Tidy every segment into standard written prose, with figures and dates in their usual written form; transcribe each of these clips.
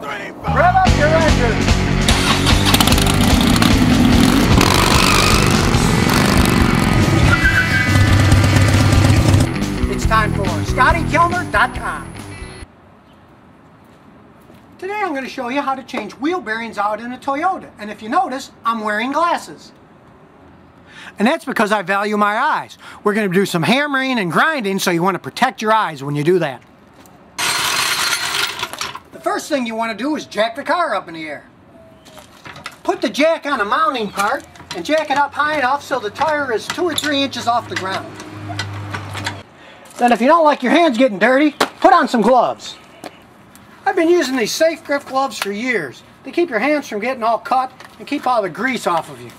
Rev up your engine. It's time for ScottyKilmer.com. Today I'm going to show you how to change wheel bearings out in a Toyota. And if you notice, I'm wearing glasses. And that's because I value my eyes. We're going to do some hammering and grinding, so you want to protect your eyes when you do that. The first thing you want to do is jack the car up in the air. Put the jack on a mounting part and jack it up high enough so the tire is 2 or 3 inches off the ground. Then if you don't like your hands getting dirty, put on some gloves. I've been using these safe grip gloves for years. They keep your hands from getting all cut and keep all the grease off of you.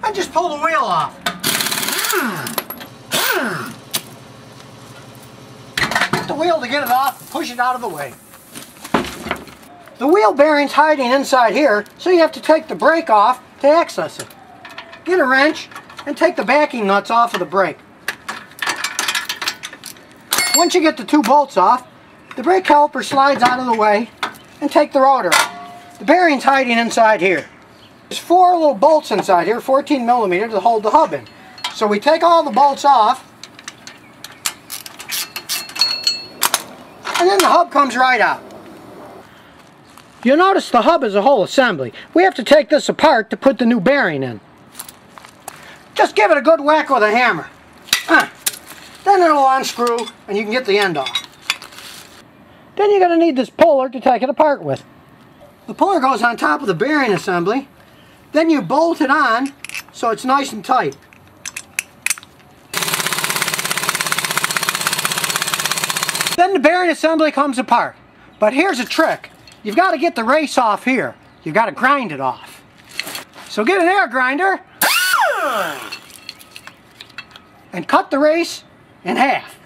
And just pull the wheel off. Get the wheel to get it off and push it out of the way. The wheel bearing's hiding inside here, so you have to take the brake off to access it. Get a wrench and take the backing nuts off of the brake. Once you get the 2 bolts off, the brake caliper slides out of the way and take the rotor off. The bearing's hiding inside here. There's 4 little bolts inside here, 14 millimeters, to hold the hub in. So we take all the bolts off, and then the hub comes right out. You'll notice the hub is a whole assembly. We have to take this apart to put the new bearing in. Just give it a good whack with a hammer. Then it'll unscrew and you can get the end off. Then you're going to need this puller to take it apart with. The puller goes on top of the bearing assembly. Then you bolt it on so it's nice and tight. Then the bearing assembly comes apart. But here's a trick. You've got to get the race off here. You've got to grind it off. So get an air grinder and cut the race in half.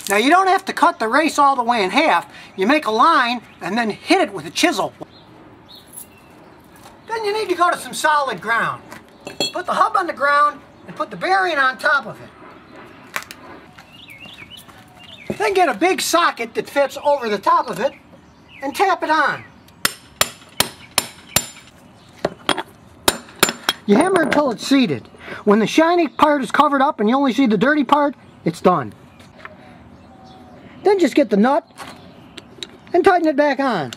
Now you don't have to cut the race all the way in half. You make a line and then hit it with a chisel. Then you need to go to some solid ground. Put the hub on the ground and put the bearing on top of it. Then get a big socket that fits over the top of it and tap it on. You hammer until it's seated. When the shiny part is covered up and you only see the dirty part, it's done. Then just get the nut and tighten it back on.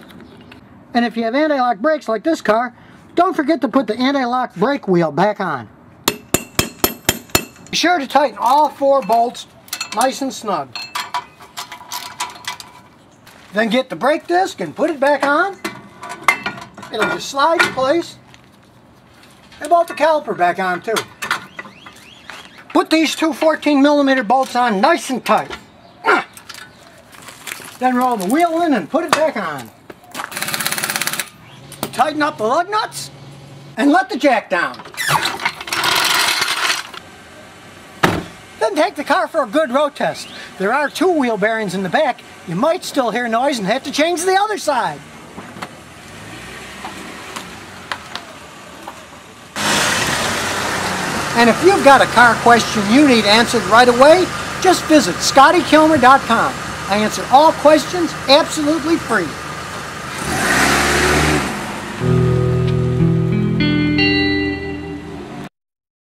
And if you have anti-lock brakes like this car, don't forget to put the anti-lock brake wheel back on. Be sure to tighten all 4 bolts nice and snug. Then get the brake disc and put it back on. It'll just slide in place. And bolt the caliper back on too. Put these 2 14 millimeter bolts on nice and tight. Then roll the wheel in and put it back on. Tighten up the lug nuts and let the jack down. Then take the car for a good road test. There are 2 wheel bearings in the back. You might still hear noise and have to change the other side. And if you've got a car question you need answered right away, just visit ScottyKilmer.com. I answer all questions absolutely free.